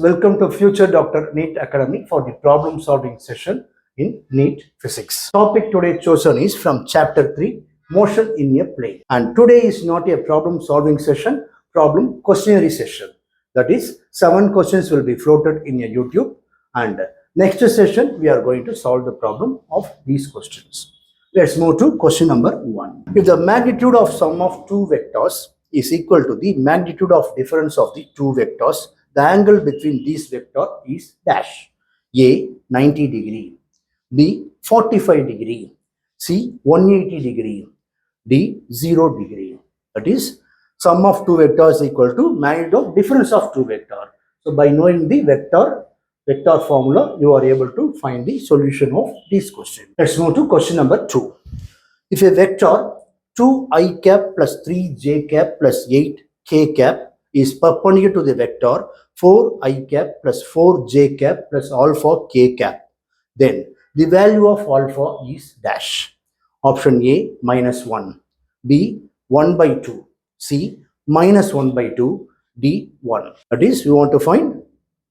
Welcome to Future Doctor NEET Academy for the problem solving session in NEET Physics. Topic today chosen is from Chapter 3, Motion in a Plane. And today is not a problem solving session, problem questionnaire session. That is, 7 questions will be floated in a YouTube, and next session we are going to solve the problem of these questions. Let's move to question number 1. If the magnitude of sum of two vectors is equal to the magnitude of difference of the two vectors, the angle between these vectors is dash. A 90 degree, B 45 degree, C 180 degree, D 0 degree. That is, sum of two vectors equal to magnitude of difference of two vectors. So by knowing the vector formula, you are able to find the solution of this question. Let's move to question number 2. If a vector 2i cap plus 3j cap plus 8k cap is perpendicular to the vector 4i cap plus 4j cap plus alpha k cap, then the value of alpha is dash. Option A minus 1, B 1 by 2, C minus 1 by 2, D 1. That is, we want to find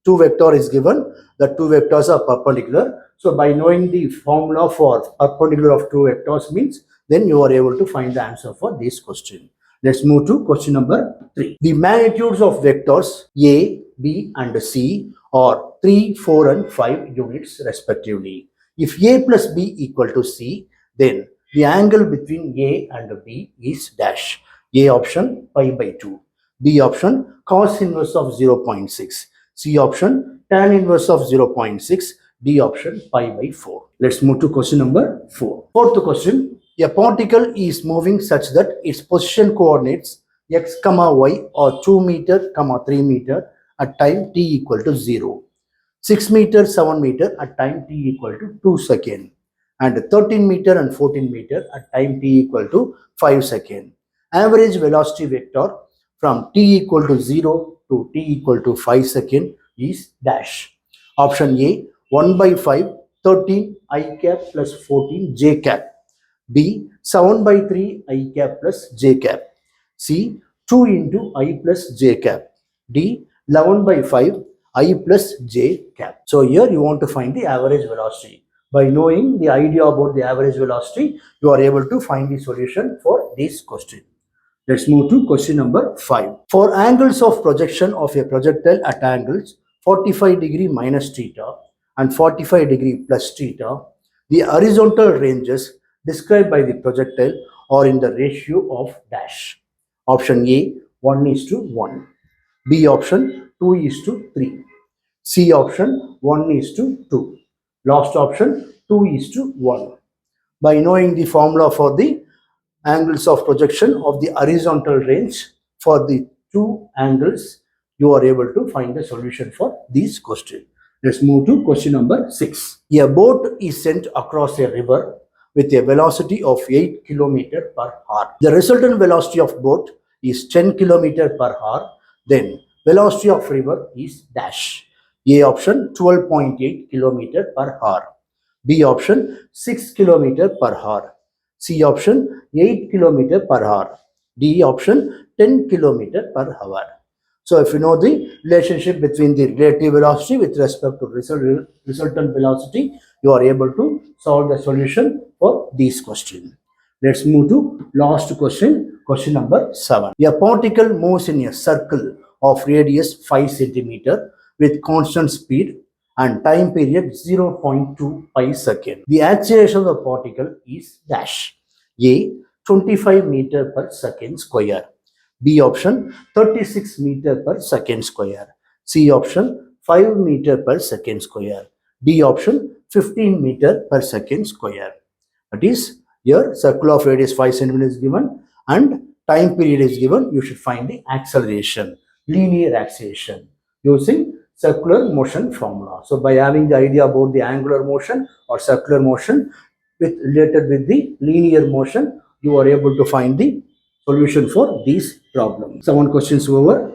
two vector is given, the two vectors are perpendicular. So by knowing the formula for perpendicular of two vectors means, then you are able to find the answer for this question. Let's move to question number 3. The magnitudes of vectors A, B and C are 3, 4 and 5 units respectively. If A plus B equal to C, then the angle between A and B is dash. A option pi by 2, B option cos inverse of 0.6, C option tan inverse of 0.6, D option pi by 4. Let's move to question number 4. Fourth question. A particle is moving such that its position coordinates x, y are 2 meter, 3 meter at time t equal to 0, 6 meter, 7 meter at time t equal to 2 seconds, and 13 meter and 14 meter at time t equal to 5 seconds. Average velocity vector from t equal to 0 to t equal to 5 seconds is dash. Option A 1 by 5, 13 I cap plus 14 j cap, B 7 by 3 I cap plus j cap, C 2 into I plus j cap, D 11 by 5 I plus j cap. So here you want to find the average velocity. By knowing the idea about the average velocity, you are able to find the solution for this question. Let's move to question number 5. For angles of projection of a projectile at angles 45 degree minus theta and 45 degree plus theta, the horizontal ranges described by the projectile are in the ratio of dash. Option A 1 is to 1, B option 2 is to 3, C option 1 is to 2, last option 2 is to 1. By knowing the formula for the angles of projection of the horizontal range for the two angles, you are able to find the solution for this question. Let's move to question number 6. A boat is sent across a river with a velocity of 8 km per hour. The resultant velocity of boat is 10 km per hour. Then velocity of river is dash. A option 12.8 km per hour. B option 6 km per hour. C option 8 km per hour. D option 10 km per hour. So if you know the relationship between the relative velocity with respect to resultant velocity, you are able to solve the solution for this question. Let's move to last question, question number 7. A particle moves in a circle of radius 5 cm with constant speed and time period 0.25 seconds. The acceleration of the particle is dash. A 25 meter per second square, B option 36 meter per second square, C option 5 meter per second square, D option 15 meter per second square. That is, here circle of radius 5 cm is given and time period is given. You should find the acceleration, linear acceleration using circular motion formula. So by having the idea about the angular motion or circular motion related with the linear motion, you are able to find the solution for these problems. 7 questions over.